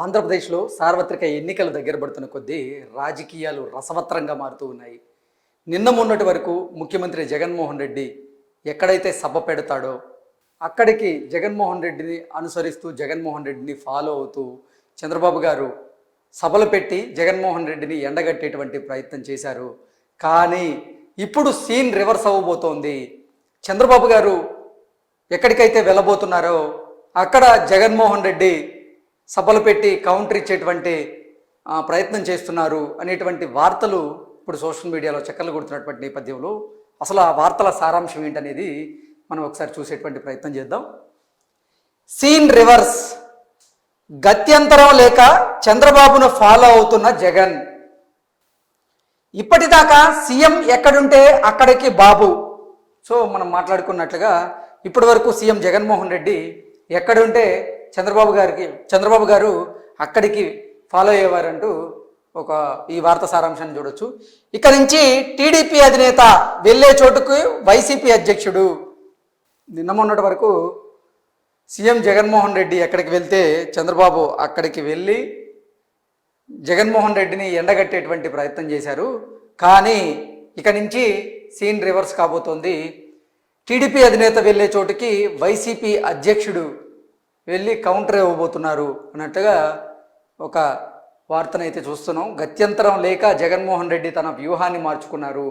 ఆంధ్రప్రదేశ్లో సార్వత్రిక ఎన్నికలు దగ్గర పడుతున్న కొద్దీ రాజకీయాలు రసవత్రంగా మారుతూ ఉన్నాయి. నిన్న మొన్నటి వరకు ముఖ్యమంత్రి జగన్మోహన్ రెడ్డి ఎక్కడైతే సభ పెడతాడో అక్కడికి జగన్మోహన్ రెడ్డిని అనుసరిస్తూ జగన్మోహన్ రెడ్డిని ఫాలో అవుతూ చంద్రబాబు గారు సభలు పెట్టి జగన్మోహన్ రెడ్డిని ఎండగట్టేటువంటి ప్రయత్నం చేశారు. కానీ ఇప్పుడు సీన్ రివర్స్ అవ్వబోతోంది. చంద్రబాబు గారు ఎక్కడికైతే వెళ్ళబోతున్నారో అక్కడ జగన్మోహన్ రెడ్డి సభలు పెట్టి కౌంటర్ ఇచ్చేటువంటి ప్రయత్నం చేస్తున్నారు అనేటువంటి వార్తలు ఇప్పుడు సోషల్ మీడియాలో చక్కర్లు కొడుతున్నటువంటి నేపథ్యంలో అసలు ఆ వార్తల సారాంశం ఏంటనేది మనం ఒకసారి చూసేటువంటి ప్రయత్నం చేద్దాం. సీన్ రివర్స్, గత్యంతరం లేక చంద్రబాబును ఫాలో అవుతున్న జగన్. ఇప్పటిదాకా సీఎం ఎక్కడుంటే అక్కడికి బాబు. సో మనం ఇప్పటి వరకు సీఎం జగన్మోహన్ రెడ్డి ఎక్కడుంటే చంద్రబాబు గారు అక్కడికి ఫాలో అయ్యేవారంటూ ఈ వార్త సారాంశాన్ని చూడొచ్చు. ఇక నుంచి టీడీపీ అధినేత వెళ్ళే చోటుకు వైసీపీ అధ్యక్షుడు. నిన్న మొన్నటి వరకు సీఎం జగన్మోహన్ రెడ్డి ఎక్కడికి వెళ్తే చంద్రబాబు అక్కడికి వెళ్ళి జగన్మోహన్ రెడ్డిని ఎండగట్టేటువంటి ప్రయత్నం చేశారు. కానీ ఇక నుంచి సీన్ రివర్స్ కాబోతోంది. టీడీపీ అధినేత వెళ్ళే చోటుకి వైసీపీ అధ్యక్షుడు వెళ్ళి కౌంటర్ ఇవ్వబోతున్నారు అన్నట్టుగా ఒక వార్తనైతే చూస్తున్నాం. గత్యంతరం లేక జగన్మోహన్ రెడ్డి తన వ్యూహాన్ని మార్చుకున్నారు.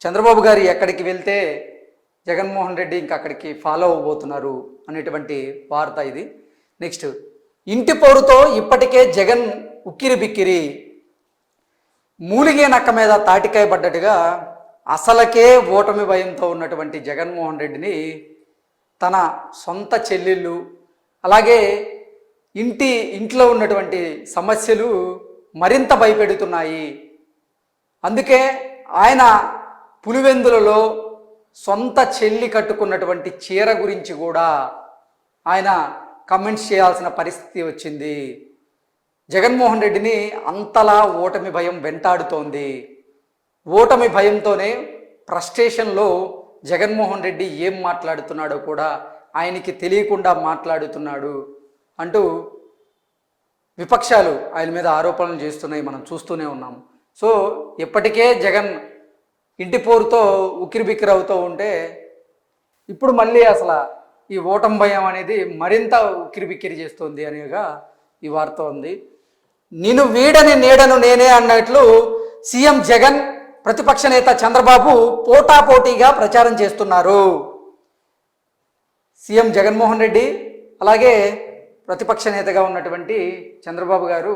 చంద్రబాబు గారు ఎక్కడికి వెళ్తే జగన్మోహన్ రెడ్డి ఇంకా అక్కడికి ఫాలో అవ్వబోతున్నారు అనేటువంటి వార్త ఇది. నెక్స్ట్, ఇంటి పోరుతో ఇప్పటికే జగన్ ఉక్కిరి బిక్కిరి. మూలిగే నక్క మీద తాటికాయ పడ్డట్టుగా అసలకే ఓటమి భయంతో ఉన్నటువంటి జగన్మోహన్ రెడ్డిని తన సొంత చెల్లెళ్ళు అలాగే ఇంట్లో ఉన్నటువంటి సమస్యలు మరింత భయపెడుతున్నాయి. అందుకే ఆయన పులివెందులలో సొంత చెల్లి కట్టుకున్నటువంటి చీర గురించి కూడా ఆయన కమెంట్స్ చేయాల్సిన పరిస్థితి వచ్చింది. జగన్మోహన్ రెడ్డిని అంతలా ఓటమి భయం వెంటాడుతోంది. ఓటమి భయంతోనే ఫ్రస్ట్రేషన్లో జగన్మోహన్ రెడ్డి ఏం మాట్లాడుతున్నాడో కూడా ఆయనకి తెలియకుండా మాట్లాడుతున్నాడు అంటూ విపక్షాలు ఆయన మీద ఆరోపణలు చేస్తున్నాయి, మనం చూస్తూనే ఉన్నాం. సో ఇప్పటికే జగన్ ఇంటి పోరుతో ఉక్కిరిబిక్కిరి అవుతూ ఉంటే ఇప్పుడు మళ్ళీ అసలు ఈ ఓటమి భయం అనేది మరింత ఉక్కిరిబిక్కిరి చేస్తుంది అనేగా ఈ వార్త ఉంది. నేను వీడని నీడను నేనే అన్నట్లు సీఎం జగన్ ప్రతిపక్ష నేత చంద్రబాబు పోటాపోటీగా ప్రచారం చేస్తున్నారు. సీఎం జగన్మోహన్ రెడ్డి అలాగే ప్రతిపక్ష నేతగా ఉన్నటువంటి చంద్రబాబు గారు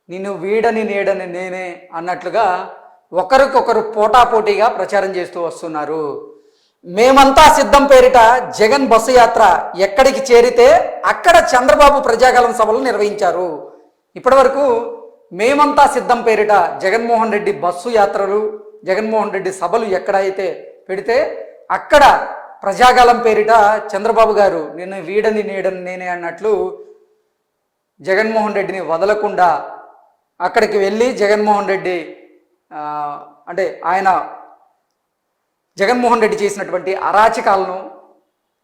నిన్ను వీడని నీడని నేనే అన్నట్లుగా ఒకరికొకరు పోటాపోటీగా ప్రచారం చేస్తూ వస్తున్నారు. మేమంతా సిద్ధం పేరిట జగన్ బస్సు యాత్ర ఎక్కడికి చేరితే అక్కడ చంద్రబాబు ప్రజాగలం సభలు నిర్వహించారు. ఇప్పటి వరకు మేమంతా సిద్ధం పేరిట జగన్మోహన్ రెడ్డి బస్సు యాత్రలు, జగన్మోహన్ రెడ్డి సభలు ఎక్కడైతే పెడితే అక్కడ ప్రజాగలం పేరిట చంద్రబాబు గారు నిన్ను వీడని నీడని నేనే అన్నట్లు జగన్మోహన్ రెడ్డిని వదలకుండా అక్కడికి వెళ్ళి జగన్మోహన్ రెడ్డి జగన్మోహన్ రెడ్డి చేసినటువంటి అరాచకాలను,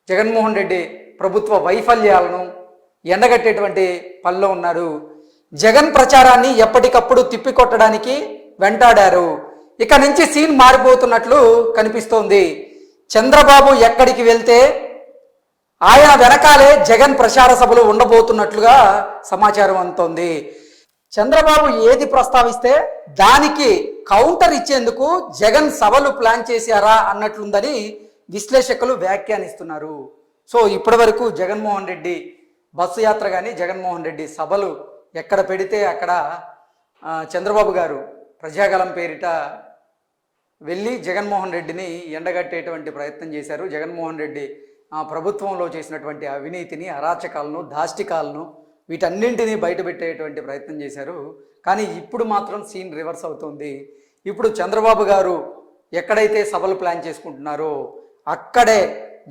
జగన్మోహన్ రెడ్డి ప్రభుత్వ వైఫల్యాలను ఎండగట్టేటువంటి పనిలో ఉన్నారు. జగన్ ప్రచారాన్ని ఎప్పటికప్పుడు తిప్పికొట్టడానికి వెంటాడారు. ఇక నుంచి సీన్ మారిపోతున్నట్లు కనిపిస్తోంది. చంద్రబాబు ఎక్కడికి వెళ్తే ఆయన వెనకాలే జగన్ ప్రచార సభలు ఉండబోతున్నట్లుగా సమాచారం అందుతోంది. చంద్రబాబు ఏది ప్రస్తావిస్తే దానికి కౌంటర్ ఇచ్చేందుకు జగన్ సభలు ప్లాన్ చేశారా అన్నట్లుందని విశ్లేషకులు వ్యాఖ్యానిస్తున్నారు. సో ఇప్పటి వరకు జగన్మోహన్ రెడ్డి బస్సు యాత్ర కానీ జగన్మోహన్ రెడ్డి సభలు ఎక్కడ పెడితే అక్కడ చంద్రబాబు గారు ప్రజాగలం పేరిట వెళ్ళి జగన్మోహన్ రెడ్డిని ఎండగట్టేటువంటి ప్రయత్నం చేశారు. జగన్మోహన్ రెడ్డి ప్రభుత్వంలో చేసినటువంటి అవినీతిని, అరాచకాలను, దాష్టికాలను వీటన్నింటినీ బయటపెట్టేటువంటి ప్రయత్నం చేశారు. కానీ ఇప్పుడు మాత్రం సీన్ రివర్స్ అవుతుంది. ఇప్పుడు చంద్రబాబు గారు ఎక్కడైతే సభలు ప్లాన్ చేసుకుంటున్నారో అక్కడే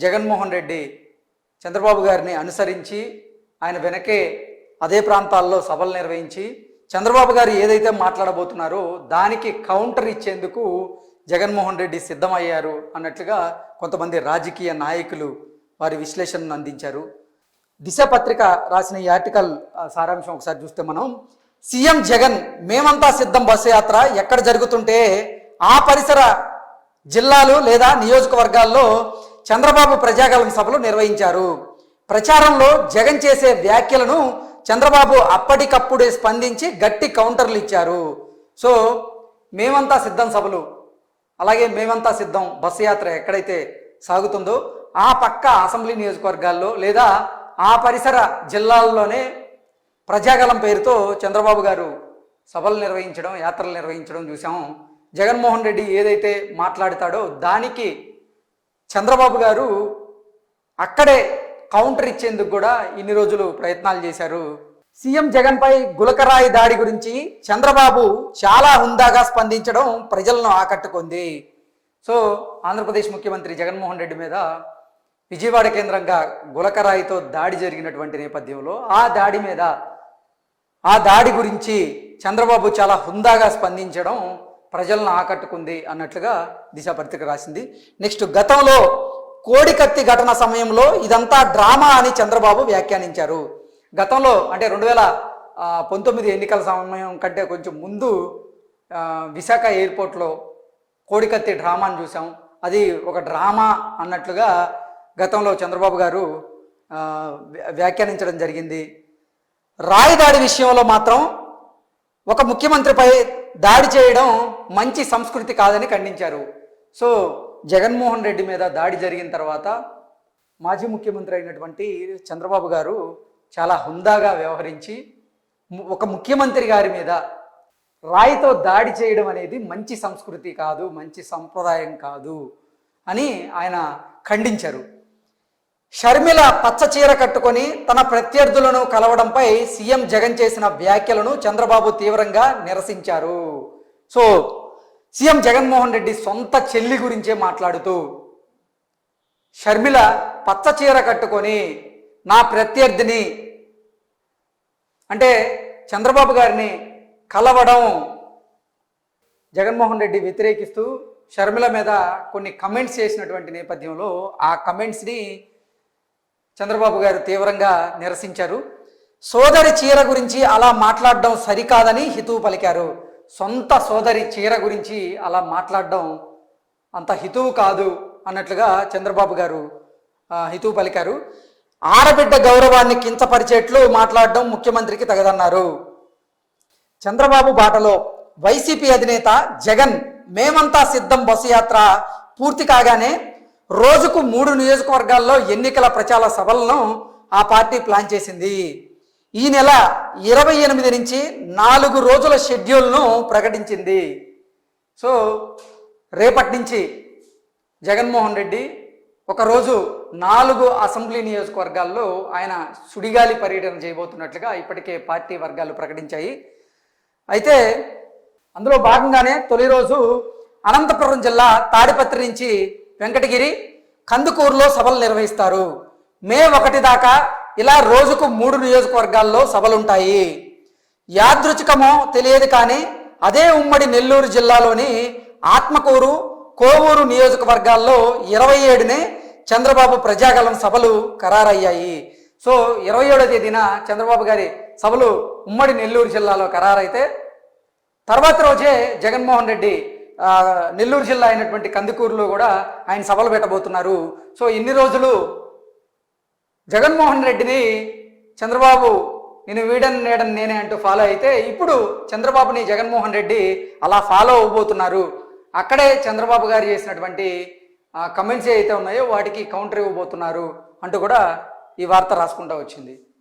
జగన్మోహన్ రెడ్డి చంద్రబాబు గారిని అనుసరించి ఆయన వెనకే అదే ప్రాంతాల్లో సభలు నిర్వహించి చంద్రబాబు గారు ఏదైతే మాట్లాడబోతున్నారో దానికి కౌంటర్ ఇచ్చేందుకు జగన్మోహన్ రెడ్డి సిద్ధమయ్యారు అన్నట్లుగా కొంతమంది రాజకీయ నాయకులు వారి విశ్లేషణను అందించారు. దిశ పత్రిక రాసిన ఈ ఆర్టికల్ సారాంశం ఒకసారి చూస్తే మనం, సీఎం జగన్ మేమంతా సిద్ధం బస్సు యాత్ర ఎక్కడ జరుగుతుంటే ఆ పరిసర జిల్లాలు లేదా నియోజకవర్గాల్లో చంద్రబాబు ప్రజాగలం సభలు నిర్వహించారు. ప్రచారంలో జగన్ చేసే వ్యాఖ్యలను చంద్రబాబు అప్పటికప్పుడే స్పందించి గట్టి కౌంటర్లు ఇచ్చారు. సో మేమంతా సిద్ధం సభలు, అలాగే మేమంతా సిద్ధం బస్సు యాత్ర ఎక్కడైతే సాగుతుందో ఆ పక్క అసెంబ్లీ నియోజకవర్గాల్లో లేదా ఆ పరిసర జిల్లాల్లోనే ప్రజాగలం పేరుతో చంద్రబాబు గారు సభలు నిర్వహించడం, యాత్రలు నిర్వహించడం చూసాం. జగన్మోహన్ రెడ్డి ఏదైతే మాట్లాడతాడో దానికి చంద్రబాబు గారు అక్కడే కౌంటర్ ఇచ్చేందుకు కూడా ఇన్ని రోజులు ప్రయత్నాలు చేశారు. సీఎం జగన్పై గులకరాయి దాడి గురించి చంద్రబాబు చాలా హుందాగా స్పందించడం ప్రజలను ఆకట్టుకుంది. సో ఆంధ్రప్రదేశ్ ముఖ్యమంత్రి జగన్మోహన్ రెడ్డి మీద విజయవాడ కేంద్రంగా గులకరాయితో దాడి జరిగినటువంటి నేపథ్యంలో ఆ దాడి గురించి చంద్రబాబు చాలా హుందాగా స్పందించడం ప్రజలను ఆకట్టుకుంది అన్నట్లుగా దిశ పత్రిక రాసింది. నెక్స్ట్, గతంలో కోడికత్తి ఘటన సమయంలో ఇదంతా డ్రామా అని చంద్రబాబు వ్యాఖ్యానించారు. గతంలో అంటే 2019 ఎన్నికల సమయం కంటే కొంచెం ముందు విశాఖ ఎయిర్పోర్ట్లో కోడికత్తి డ్రామాను చూసాం. అది ఒక డ్రామా అన్నట్లుగా గతంలో చంద్రబాబు గారు వ్యాఖ్యానించడం జరిగింది. రాయి దాడి విషయంలో మాత్రం ఒక ముఖ్యమంత్రిపై దాడి చేయడం మంచి సంస్కృతి కాదని ఖండించారు. సో జగన్మోహన్ రెడ్డి మీద దాడి జరిగిన తర్వాత మాజీ ముఖ్యమంత్రి అయినటువంటి చంద్రబాబు గారు చాలా హుందాగా వ్యవహరించి ఒక ముఖ్యమంత్రి గారి మీద రాయితో దాడి చేయడం అనేది మంచి సంస్కృతి కాదు, మంచి సంప్రదాయం కాదు అని ఆయన ఖండించారు. షర్మిల పచ్చ చీర కట్టుకొని తన ప్రత్యర్థులను కలవడంపై సీఎం జగన్ చేసిన వ్యాఖ్యలను చంద్రబాబు తీవ్రంగా నిరసించారు. సో సీఎం జగన్మోహన్ రెడ్డి సొంత చెల్లి గురించే మాట్లాడుతూ, షర్మిల పచ్చ చీర కట్టుకొని నా ప్రత్యర్థిని అంటే చంద్రబాబు గారిని కలవడం జగన్మోహన్ రెడ్డి వ్యతిరేకిస్తూ షర్మిల మీద కొన్ని కమెంట్స్ చేసినటువంటి నేపథ్యంలో ఆ కమెంట్స్ని చంద్రబాబు గారు తీవ్రంగా నిరసించారు. సోదరి చీర గురించి అలా మాట్లాడడం సరికాదని హితవు పలికారు. సొంత సోదరి చీర గురించి అలా మాట్లాడడం అంత హితవు కాదు అన్నట్లుగా చంద్రబాబు గారు హితవు పలికారు. ఆడబిడ్డ గౌరవాన్ని కించపరిచేట్లు మాట్లాడడం ముఖ్యమంత్రికి తగదన్నారు. చంద్రబాబు బాటలో వైసీపీ అధినేత జగన్ మేమంతా సిద్ధం బస్సు యాత్ర పూర్తి కాగానే రోజుకు 3 నియోజకవర్గాల్లో ఎన్నికల ప్రచార సభలను ఆ పార్టీ ప్లాన్ చేసింది. ఈ నెల 28 నుంచి 4 రోజుల షెడ్యూల్ను ప్రకటించింది. సో రేపటి నుంచి జగన్మోహన్ రెడ్డి ఒకరోజు 4 అసెంబ్లీ నియోజకవర్గాల్లో ఆయన సుడిగాలి పర్యటన చేయబోతున్నట్లుగా ఇప్పటికే పార్టీ వర్గాలు ప్రకటించాయి. అయితే అందులో భాగంగానే తొలి రోజు అనంతపురం జిల్లా తాడిపత్రి నుంచి వెంకటగిరి, కందుకూరులో సభలు నిర్వహిస్తారు. మే 1 దాకా ఇలా రోజుకు 3 నియోజకవర్గాల్లో సభలుంటాయి. యాదృచ్ఛికమో తెలియదు కానీ అదే ఉమ్మడి నెల్లూరు జిల్లాలోని ఆత్మకూరు, కోవూరు నియోజకవర్గాల్లో 27నే చంద్రబాబు ప్రజాగలం సభలు ఖరారయ్యాయి. సో 27వ తేదీన చంద్రబాబు గారి సభలు ఉమ్మడి నెల్లూరు జిల్లాలో ఖరారైతే తర్వాత రోజే జగన్మోహన్ రెడ్డి నెల్లూరు జిల్లా అయినటువంటి కందుకూరులో కూడా ఆయన సభలు పెట్టబోతున్నారు. సో ఇన్ని రోజులు జగన్మోహన్ రెడ్డిని చంద్రబాబు నేను వీడని నేడని నేనే అంటూ ఫాలో అయితే ఇప్పుడు చంద్రబాబుని జగన్మోహన్ రెడ్డి అలా ఫాలో అవబోతున్నారు. అక్కడే చంద్రబాబు గారు చేసినటువంటి కమెంట్స్ ఏవైతే ఉన్నాయో వాటికి కౌంటర్ ఇవ్వబోతున్నారు అంటూ కూడా ఈ వార్త రాసుకుంటూ వచ్చింది.